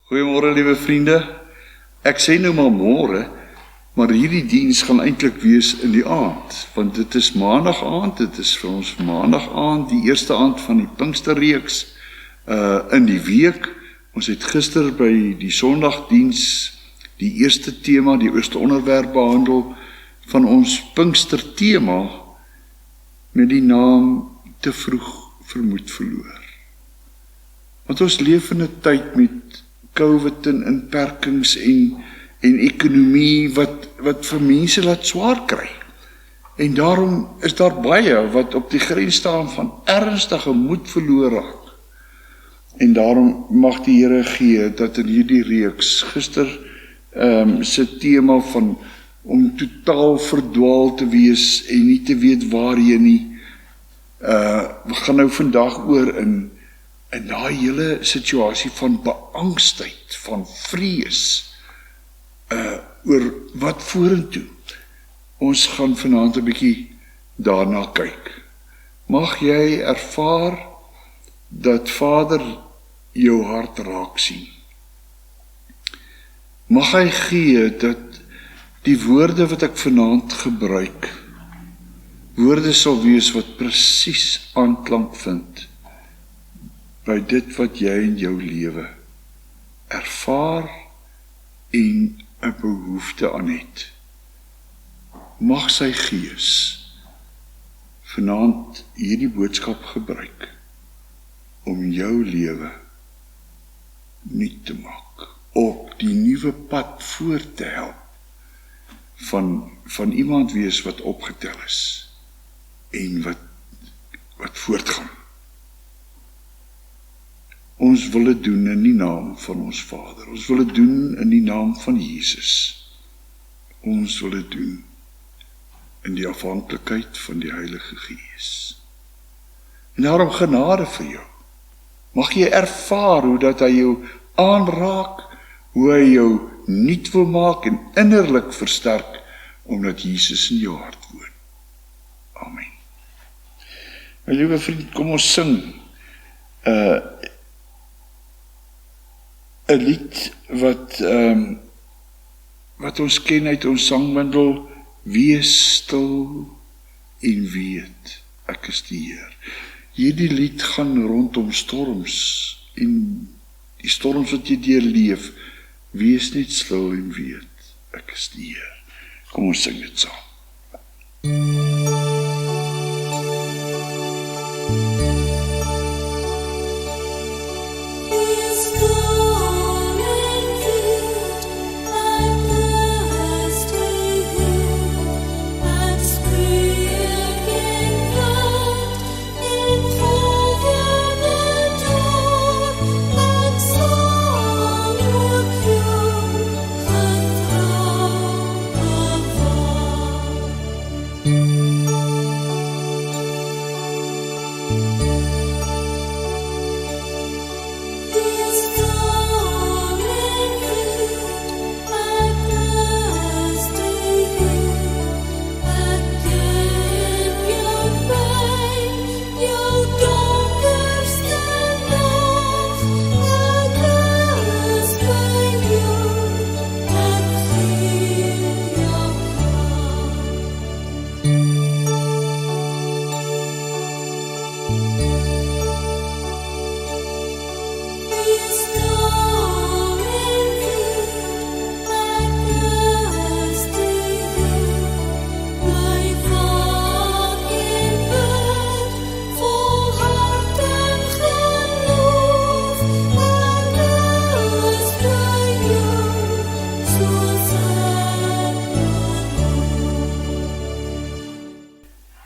Goeiemôre liewe vriende. Ek sê nou maar môre, maar hierdie diens gaan eintlik wees in die aand, want dit is maandag aand, dit is vir ons maandag aand, die eerste aand van die Pinksterreeks in die week. Ons het gister by die Sondagdiens die eerste tema, die eerste onderwerp behandel van ons Pinkstertema met die naam te vroeg vermoed verloor. Want ons leef in 'n tyd met COVID en inperkings en ekonomie wat vir mense laat swaar kry. En daarom is daar baie wat op die grens staan van ernstige moed verloor raak. En daarom mag die Here gee dat in hierdie reeks, gister se tema van om totaal verdwaal te wees en nie te weet waarheen nie, we gaan nou vandag oor in daai hele situasie van beangstheid, van vrees, oor wat vorentoe. Ons gaan vanaand 'n bietjie daarna kyk. Mag jy ervaar dat Vader jou hart raak sien. Mag hy gee dat die woorde wat ek vanaand gebruik, woorde sal wees wat presies aanklank vind by dit wat jy in jou lewe ervaar en 'n behoefte aan het. Mag sy Gees vanaand hierdie boodskap gebruik om jou lewe nuut te maak, op die nuwe pad voort te help van iemand wees wat opgetel is en wat voortgaan. Ons wil dit doen in die naam van ons Vader. Ons wil dit doen in die naam van Jesus. Ons wil dit doen in die afhanklikheid van die Heilige Gees. En daarom genade vir jou. Mag jy ervaar hoe dat hy jou aanraak, hoe hy jou nuut wil maak en innerlik versterk, omdat Jesus in jou hart woon. Amen. My liewe vriend, kom ons sing 'n lied wat ons ken uit ons sangbundel, Wees stil en weet, ek is die Heer. Hierdie lied gaan rondom storms en die storms wat jy deurleef. Wees net stil en weet, ek is die Heer. Kom ons sing dit saam.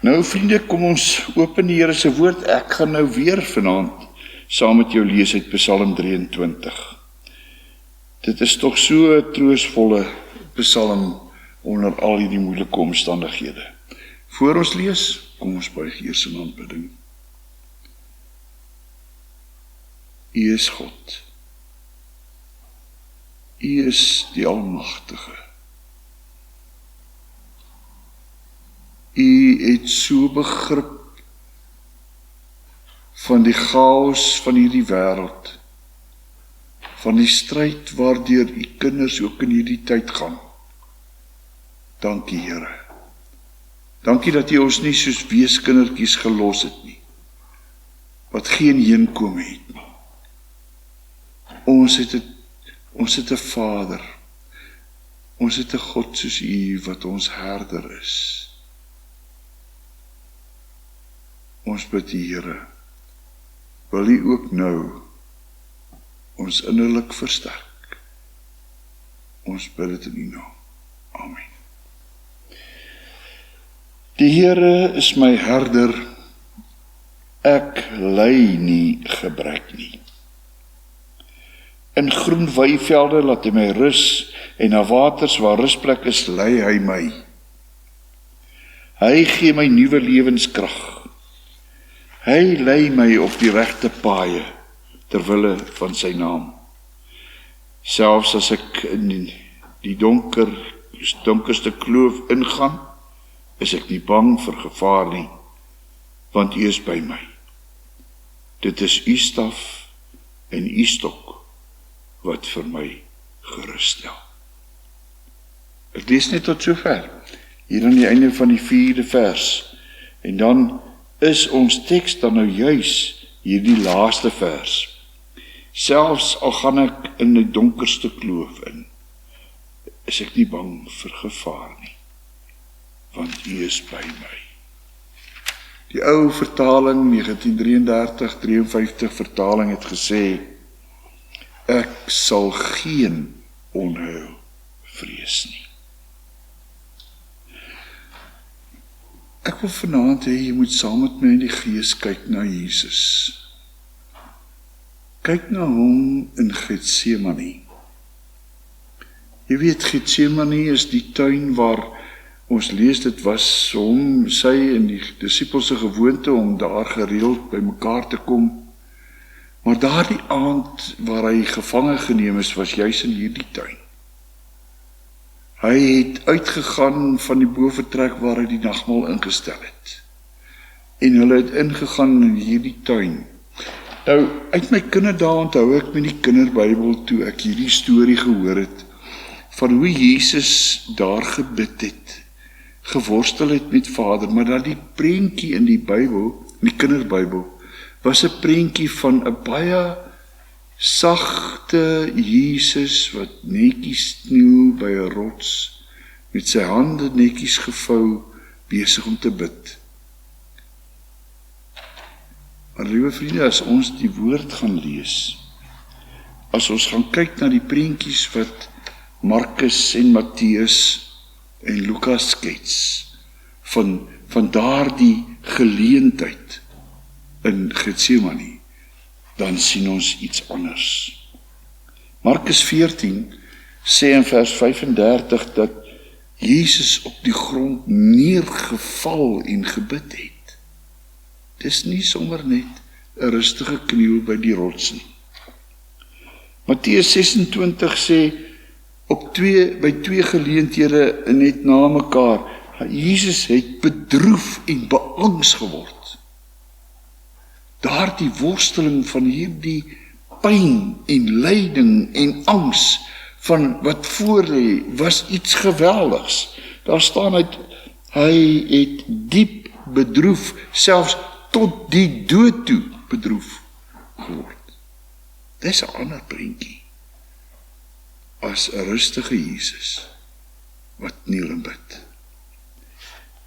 Nou vriende, kom ons open die Here se woord. Ek gaan nou weer vanaand saam met jou lees uit Psalm 23. Dit is tog so 'n troostvolle psalm onder al hierdie moeilike omstandighede. Voor ons lees, kom ons buig eers in aanbidding. U is God. U is die Almagtige. U het so begrip van die chaos van hierdie wêreld, van die stryd waardeur u kinders ook in hierdie tyd gaan. Dankie, Here. Dankie dat u ons nie soos weeskindertjies gelos het nie, wat geen heenkome het nie. Ons het 'n Vader. Ons het 'n God soos u wat ons herder is. Ons bid u, Here, wil u ook nou ons innerlik versterk. Ons bid dit in u naam. Amen. Die Here is my herder, ek ly nie gebrek nie. In groen weivelde laat hy my rus, en na waters waar rusplek is, lei hy my. Hy gee my nuwe lewenskrag. Hy lei my op die regte paaie, terwille van sy naam. Selfs as ek in die donkerste kloof ingaan, is ek nie bang vir gevaar nie, want u is by my. Dit is u staf en u stok wat vir my gerus stel. Ek lees net tot sover, hier aan die einde van die 4de vers, en dan is ons teks dan nou juis hierdie laaste vers. Selfs al gaan ek in die donkerste kloof in, is ek nie bang vir gevaar nie, want u is by my. Die ou vertaling, 1933-53 vertaling het gesê, ek sal geen onheil vrees nie. Ek wil vanaand hê, jy moet saam met my in die Gees kyk na Jesus. Kyk na hom in Getsemane. Jy weet, Getsemane is die tuin waar ons lees, dit was hom, sy en die disippels se gewoonte om daar gereeld by mekaar te kom. Maar daardie aand waar hy gevange geneem is, was juis in hierdie tuin. Hy het uitgegaan van die boventrek waar hy die nagmaal ingestel het. En hulle het ingegaan in hierdie tuin. Nou, uit my kinderdae onthou ek met die kinderbybel toe ek hierdie storie gehoor het, van hoe Jesus daar gebid het, geworstel het met Vader, maar dat die prentjie in die Bybel, in die kinderbybel, was 'n prentjie van 'n baie sagte Jesus wat netjies kniel by 'n rots, met sy hande netjies gevou, besig om te bid. Maar liewe vriende, as ons die woord gaan lees, as ons gaan kyk na die prentjies wat Markus en Matteus en Lukas skets, van daardie geleentheid in Getsemane, dan sien ons iets anders. Markus 14 sê in vers 35 dat Jesus op die grond neergeval en gebid het. Dis nie sommer net 'n rustige kniel by die rots nie. Matteus 26 sê by twee geleenthede net na mekaar, Jesus het bedroef en beangs geword. Daardie worsteling van hierdie pyn en lyding en angs van wat voor lê, was iets geweldigs. Daar staan hy het diep bedroef, selfs tot die dood toe bedroef geword. Dis 'n ander prentjie as 'n rustige Jesus wat kniel en bid.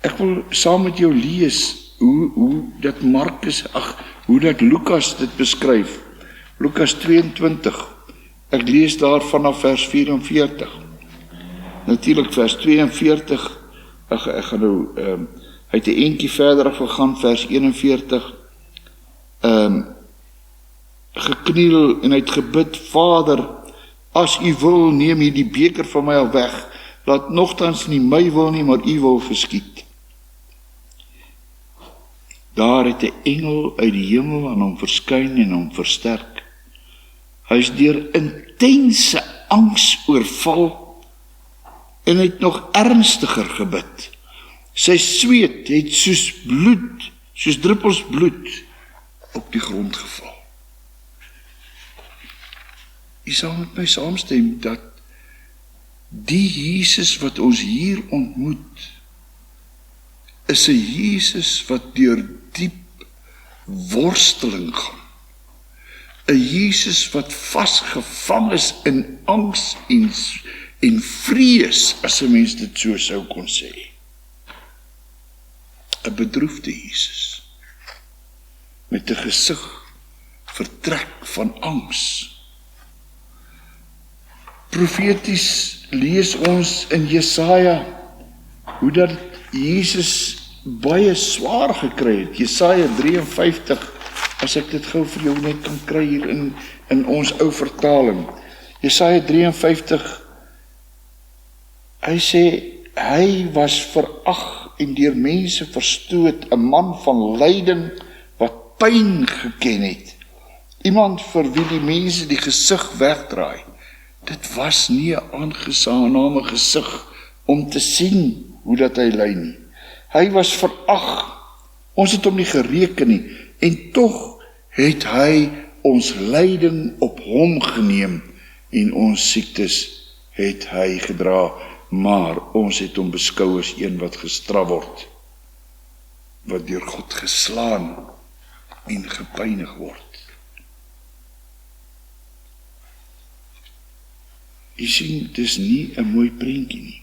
Ek wil saam met jou lees hoe dat hoe dat Lukas dit beskryf. Lukas 22. Ek lees daar vanaf vers 44. Natuurlik vers 42. Ek gaan nou hy het 'n eentjie verder gegaan, vers 41. Gekniel en hy het gebid, Vader, as u wil, neem hierdie beker van my al weg. Laat nogtans nie my wil nie, maar u wil geskied. Daar het 'n engel uit die hemel aan hom verskyn en hom versterk. Hy is deur intense angs oorval en het nog ernstiger gebid. Sy sweet het soos druppels bloed op die grond geval. U sal met my saamstem dat die Jesus wat ons hier ontmoet, is 'n Jesus wat deur diep worsteling gaan. 'n Jesus wat vasgevang is in angs en vrees, as 'n mens dit so sou kon sê. 'n bedroefde Jesus, met 'n gesig vertrek van angs. Profeties lees ons in Jesaja hoe dat Jesus baie swaar gekry het. Jesaja 53, as ek dit gou vir jou net kan kry hier in ons ou vertaling. Jesaja 53, hy sê, hy was verag en deur mense verstoot, 'n man van lyding wat pyn geken het. Iemand vir wie die mense die gesig wegdraai. Dit was nie 'n aangename gesig om te sien hoe dat hy ly nie. Hy was verag. Ons het hom nie gereken nie. En tog het hy ons lyding op hom geneem en ons siektes het hy gedra, maar ons het hom beskou as een wat gestraf word, wat deur God geslaan en gepynig word. Jy sien, dis nie 'n mooi prentjie nie.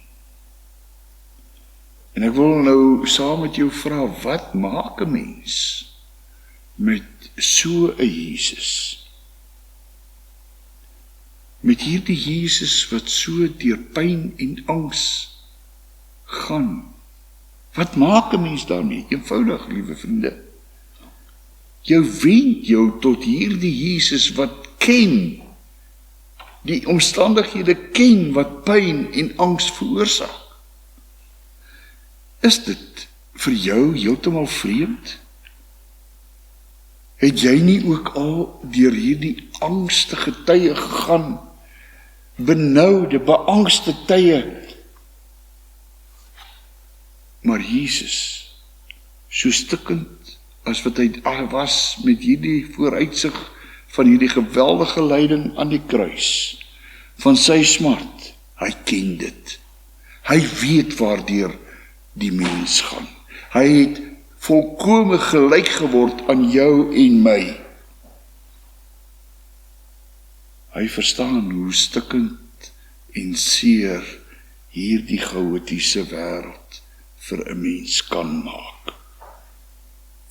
En ek wil nou saam met jou vra, wat maak 'n mens met so 'n Jesus? Met hierdie Jesus wat so deur pyn en angs gaan. Wat maak 'n mens daarmee? Eenvoudig, liewe vriende. Jou wend jou tot hierdie Jesus wat ken, die omstandighede ken wat pyn en angs veroorsaak. Is dit vir jou heeltemal vreemd? Het jy nie ook al deur hierdie angstige tye gegaan, benoude, beangste tye, maar Jesus, so stikkend as wat hy was met hierdie vooruitsig van hierdie geweldige lyding aan die kruis, van sy smart, hy ken dit. Hy weet waardeur die mens gaan. Hy het volkome gelyk geword aan jou en my. Hy verstaan hoe stikkend en seer hierdie chaotiese wêreld vir 'n mens kan maak.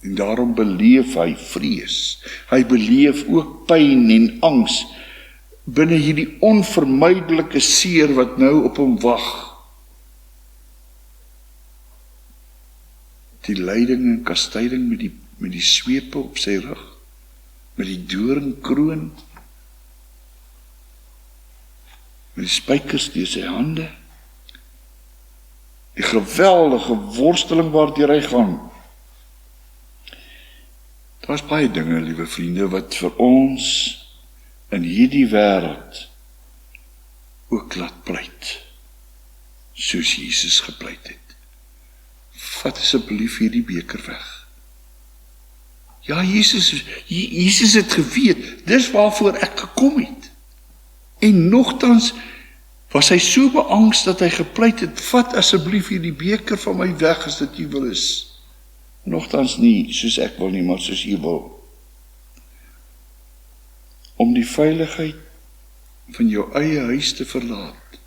En daarom beleef hy vrees. Hy beleef ook pyn en angs binne hierdie onvermydelike seer wat nou op hom wag. Die lyding en kastyding met die swepe op sy rug, met die doringkroon, met die spykers deur sy hande, die geweldige worsteling waardeur hy gaan. Daar's baie dinge, liewe vriende, wat vir ons in hierdie wêreld ook laat pleit, soos Jesus gepleit het. Vat asseblief hierdie beker weg. Ja, Jesus het geweet, dis waarvoor ek gekom het. En nogtans was hy so beangst dat hy gepleit het, vat asseblief hierdie beker van my weg as dit U wil is. Nogtans nie soos ek wil nie, maar soos U wil. Om die veiligheid van jou eie huis te verlaat,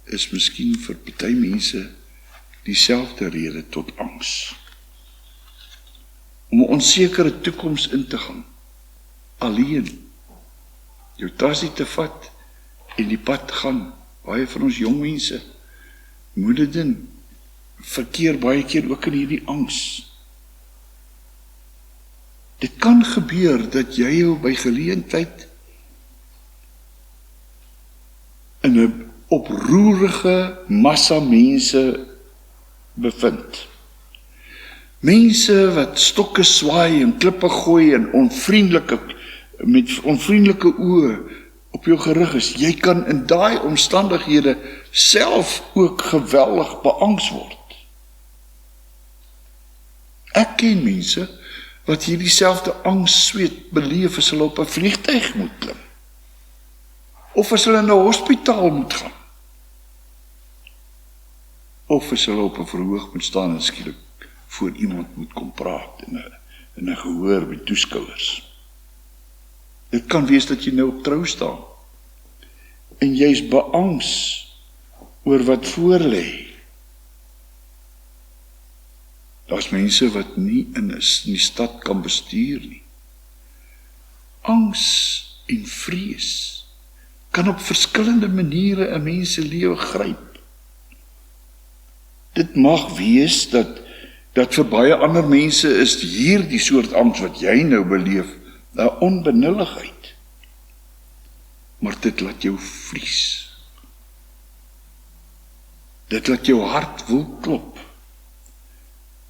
is miskien vir party mense dieselfde rede tot angs. Om 'n onsekere toekoms in te gaan, alleen, jou tasie te vat en die pad gaan. Baie van ons jong mense moet dit doen, verkeer baie keer ook in hierdie angs. Dit kan gebeur dat jy jou by geleentheid in 'n oproerige massa mense bevind. Mense wat stokke swaai en klippe gooi en met onvriendelike oë op jou gerig is. Jy kan in daai omstandighede self ook geweldig beangs word. Ek ken mense wat hierdie selfde angs sweet beleef as hulle op 'n vliegtuig moet klim. of as hulle na 'n hospitaal moet gaan, of as hulle op 'n verhoog moet staan en skielik voor iemand moet kom praat in 'n gehoor met toeskouers. Dit kan wees dat jy nou op trou staan en jy's beangs oor wat voor lê. Daar's mense wat nie in die stad kan bestuur nie. Angs en vrees kan op verskillende maniere 'n mens se lewe gryp. Dit mag wees dat vir baie ander mense is hierdie soort angs wat jy nou beleef 'n onbenulligheid. Maar dit laat jou vries. Dit laat jou hart wil klop.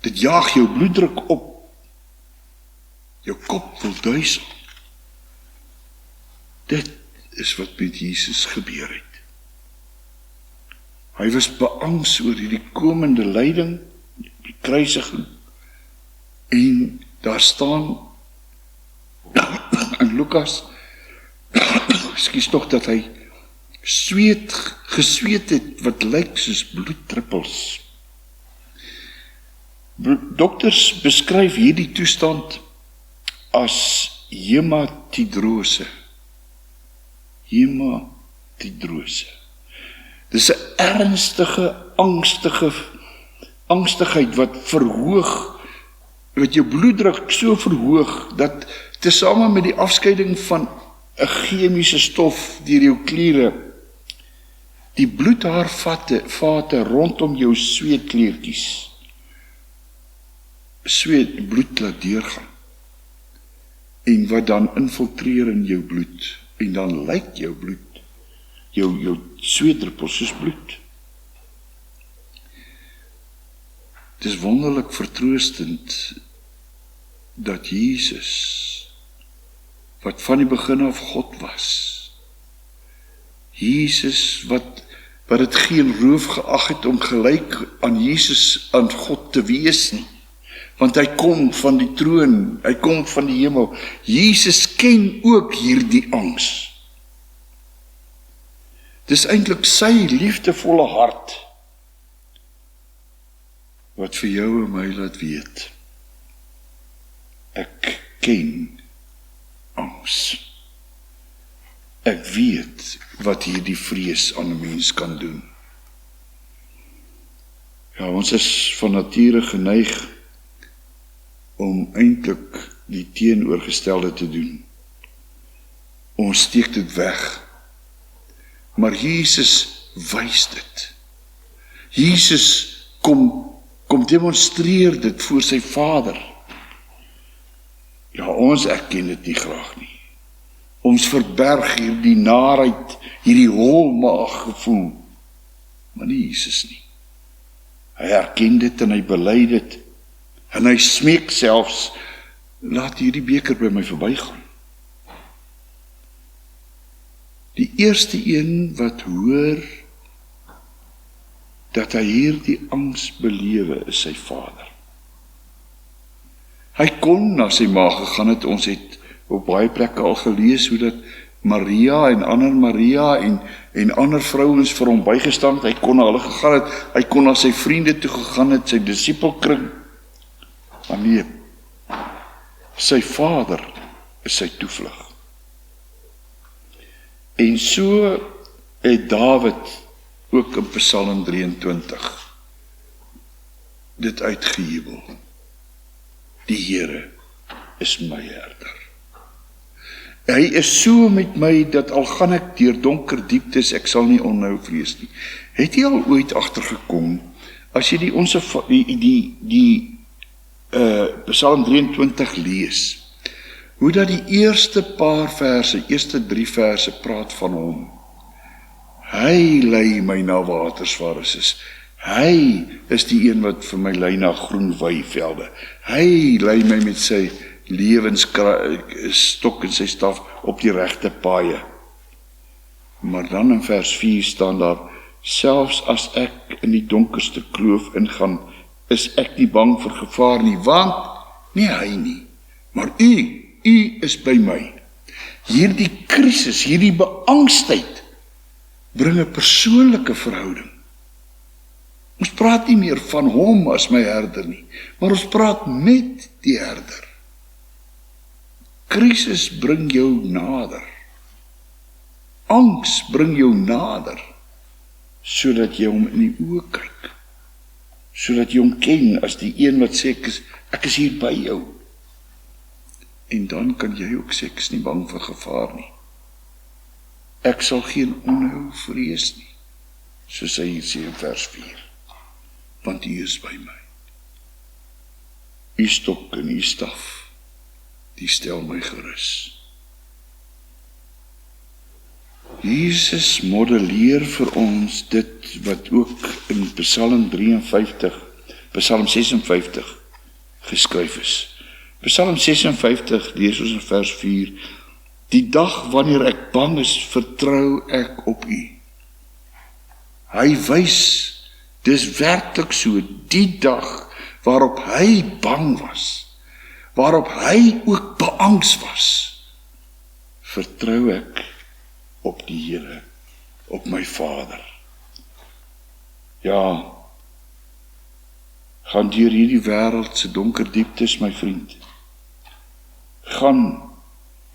Dit jaag jou bloeddruk op. Jou kop wil duisel. Dit is wat met Jesus gebeur het. Hy was beangs oor hierdie komende lyding, die kruisiging, en daar staan in Lukas, ekskuus tog, dat hy gesweet het wat lyk soos bloeddruppels. Dokters beskryf hierdie toestand as hematidrose. Hematidrose. Dis 'n ernstige, angstigheid wat verhoog, wat jou bloeddruk so verhoog, dat tesame met die afskeiding van 'n chemiese stof deur jou kliere, die bloedhaarvate rondom jou sweetkleertjies, bloed laat deurgaan, en wat dan infiltreer in jou bloed, en dan lyk jou bloed, jou sweetdruppels soos bloed. Het is wonderlik vertroostend dat Jesus, wat van die begin af God was, Jesus wat het geen roof geag het om gelyk aan Jesus, aan God te wees nie, want hy kom van die troon, hy kom van die hemel. Jesus ken ook hierdie angs. Dis eintlik sy liefdevolle hart wat vir jou en my laat weet, ek ken angs. Ek weet wat hierdie vrees aan 'n mens kan doen. Ja, ons is van nature geneig om eintlik die teenoorgestelde te doen. Ons steek dit weg. Maar Jesus wys dit. Jesus kom demonstreer dit voor sy Vader. Ja, ons erken dit nie graag nie. Ons verberg hierdie naarheid, hierdie holmaag gevoel. Maar nie Jesus nie. Hy erken dit en hy bely dit. En hy smeek selfs, laat hierdie beker by my verbygaan. Die eerste een wat hoor dat hy hierdie angs belewe is sy Vader. Hy kon na sy ma gegaan het, ons het op baie plekke al gelees hoe dat Maria en ander Maria en ander vrouens vir hom bygestaan het, hy kon na hulle gegaan het, hy kon na sy vriende toe gegaan het, sy disipelkring. Maar nee, sy Vader is sy toevlug. En so het Dawid ook in Psalm 23 dit uitgejubel. Die Here is my herder. Hy is so met my dat al gaan ek deur donker dieptes, ek sal nie onnou vrees nie. Het jy al ooit agtergekom as jy die Psalm 23 lees, hoe dat die eerste paar verse, eerste 3 verse praat van hom. Hy lei my na waters waar is. Hy is die een wat vir my lei na groen weivelde. Hy lei my met sy lewensstok en sy staf op die regte paaie. Maar dan in vers 4 staan daar, selfs as ek in die donkerste kloof ingaan, is ek nie bang vir gevaar nie, want nie hy nie, maar u is by my. hierdie krisis, hierdie beangstheid, bring 'n persoonlike verhouding. Ons praat nie meer van hom as my herder nie, maar ons praat met die herder. Krisis bring jou nader. Angs bring jou nader, sodat jy hom in die oë kyk. Sodat jy hom ken as die een wat sê, ek is hier by jou. En dan kan jy ook sê, ek is nie bang vir gevaar nie. Ek sal geen onheil vrees nie, soos hy hier sê in vers 4. Want U is by my. U stok en U staf, die stel my gerus. Jesus modelleer vir ons dit wat ook in Psalm 56 geskryf is. Psalm 56 lees ons in vers 4. Die dag wanneer ek bang is, vertrou ek op U. Hy wys, dis werklik so, die dag waarop hy bang was, waarop hy ook beangs was, vertrou ek op die Here, op my Vader. Ja, gaan deur hierdie wêreld se donker dieptes, my vriend. Gaan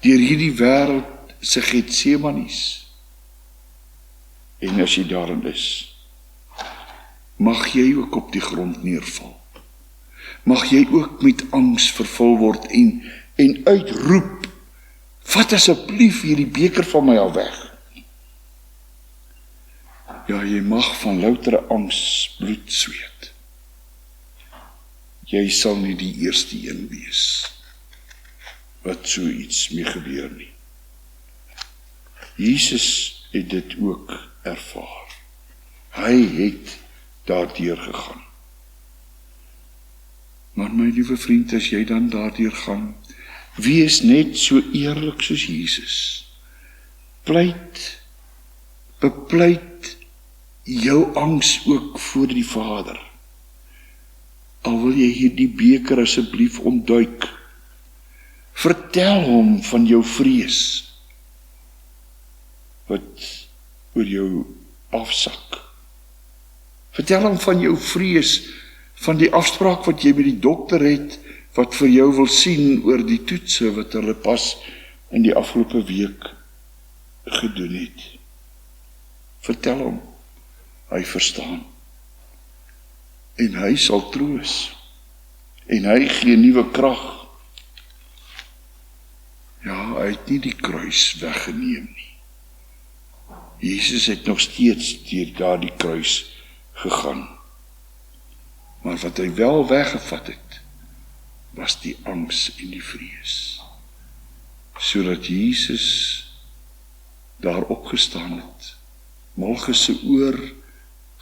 deur hierdie wêreld se Getsemanies. En as jy daarin is, mag jy ook op die grond neerval. Mag jy ook met angs vervul word en uitroep, vat asseblief hierdie beker van my al weg. Ja, jy mag van loutere angs bloed sweet. Jy sal nie die eerste een wees wat so iets mee gebeur nie. Jesus het dit ook ervaar. Hy het daardeur gegaan. Maar my liewe vriend, as jy dan daardeur gaan, wees net so eerlik soos Jesus. Bepleit jou angs ook voor die Vader. Al wil jy hierdie beker asseblief ontduik, vertel hom van jou vrees, wat oor jou afsak. Vertel hom van jou vrees, van die afspraak wat jy met die dokter het, wat vir jou wil sien oor die toetse wat hulle pas in die afgelope week gedoen het. Vertel hom, hy verstaan. En hy sal troos. En hy gee nuwe krag. Ja, hy het nie die kruis weggeneem nie. Jesus het nog steeds deur daardie kruis gegaan. Maar wat hy wel weggevat het, was die angs en die vrees. Sodat Jesus daar opgestaan het, Malchus se oor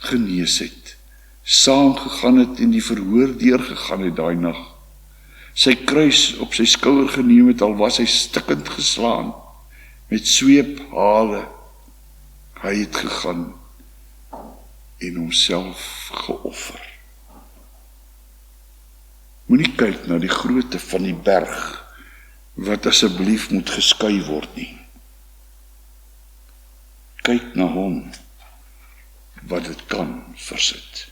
genees het, saamgegaan het en die verhoor deurgegaan het daai nag, sy kruis op sy skouer geneem het, al was hy stikkend geslaan, met sweephale. Hy het gegaan en homself geoffer. Moenie kyk na die grootte van die berg, wat asseblief moet geskei word nie. Kyk na hom, wat dit kan versit.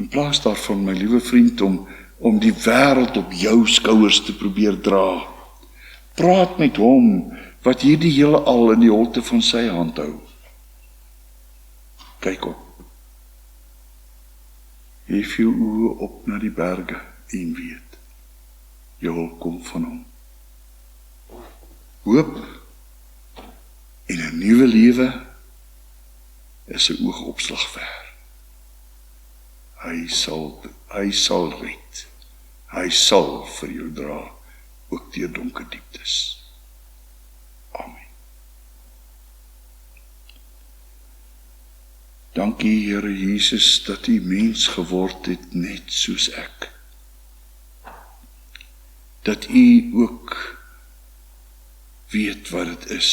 In plaas daarvan, my liewe vriend, om die wêreld op jou skouers te probeer dra, praat met hom, wat hierdie hele al in die holte van sy hand hou. Kyk op. Hef jou oë op na die berge en weet, jou hulp kom van hom. Hoop en 'n nuwe lewe is 'n oogopslag ver. Hy sal red. Hy sal vir jou dra, ook deur donker dieptes. Amen. Dankie, Here Jesus, dat U mens geword het net soos ek. Dat U ook weet wat dit is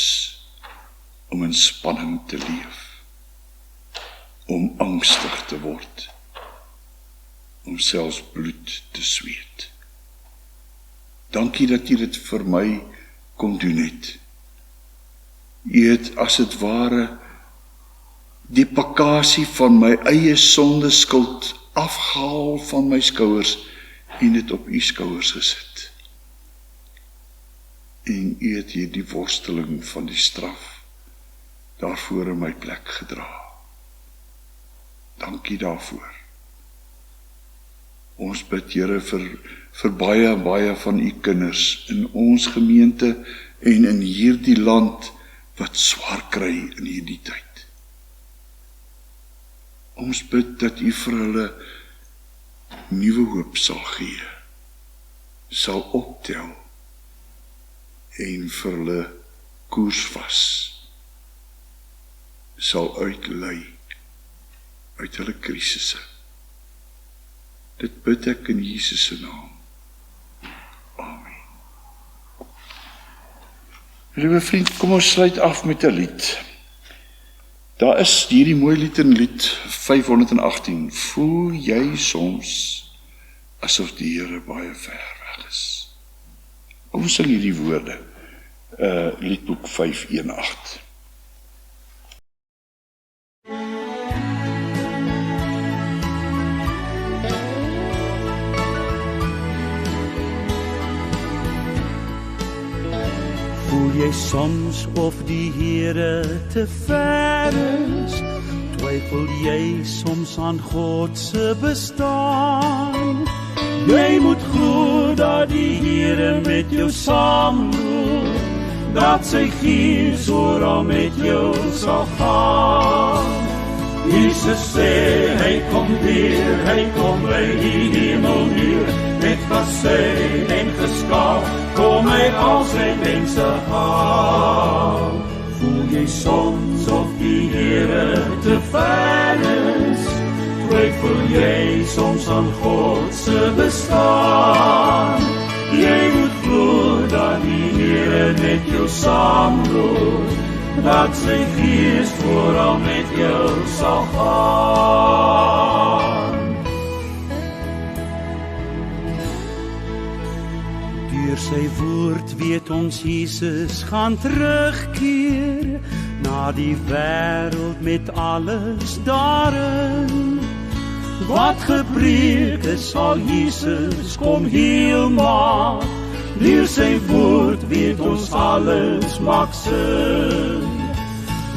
om in spanning te leef, om angstig te word, om selfs bloed te sweet. Dankie dat U dit vir my kon doen het. U het as dit ware die bagasie van my eie sondeskuld afgehaal van my skouers en dit op U skouers gesit. En U het hierdie worsteling van die straf daarvoor in my plek gedra. Dankie daarvoor. Ons bid, Here, vir baie van U kinders in ons gemeente en in hierdie land wat swaar kry in hierdie tyd. Ons bid dat U vir hulle nuwe hoop sal gee, sal optel en vir hulle koersvas sal uitlei uit hulle krisisse. Dit bid ek in Jesus se naam. Amen. Liewe vriend, kom ons sluit af met 'n lied. Daar is hierdie mooi lied in lied 518. Voel jy soms asof die Here baie ver weg is? Kom ons sing hierdie woorde. Liedboek 518. Voel jy soms of die Here te ver is? Twyfel jy soms aan God se bestaan? Jy moet glo dat die Here met jou saamloop, dat sy gees oral met jou sal gaan. Jesus sê, hy kom weer, hy kom by die hemelmuur, met geseën en geskaaf, kom hy al sy mense haal. Voel jy soms of die Here te ver is? Twyfel jy soms aan God se bestaan? Jy moet glo dat die Here met jou saamloop, dat sy gees vooral met jou sal gaan. Deur sy woord weet ons Jesus gaan terugkeer na die wêreld met alles daarin. Wat gebreek is, sal Jesus kom heel maak. Deur sy woord weet ons alles maak sin.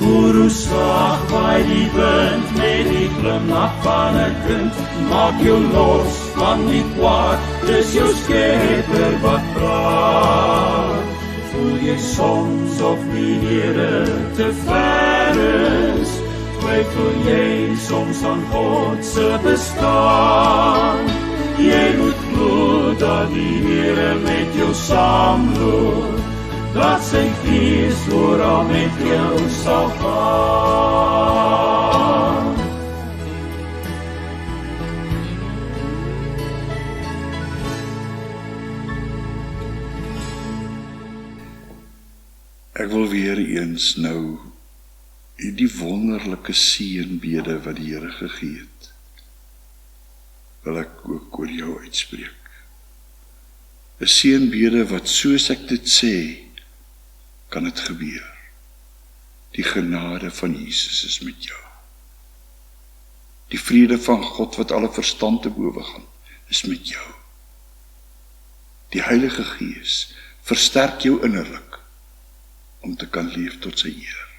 Hoor hoe sag waai die wind met die glimlach van 'n kind. Maak jou los van die kwaad, dis jou Skepper wat praat. Voel jy soms of die Here te ver is? Twyfel jy soms aan God se bestaan? Jy moet glo dat die Here met jou saamloop, dat sy gees oral met jou sal gaan. Ek wil weer eens nou die wonderlike seënbede wat die Here gegee het, wil ek ook oor jou uitspreek. 'n Seënbede wat soos ek dit sê, kan dit gebeur. Die genade van Jesus is met jou. Die vrede van God wat alle verstand te bowe gaan, is met jou. Die Heilige Gees versterk jou innerlik om te kan leef tot sy eer.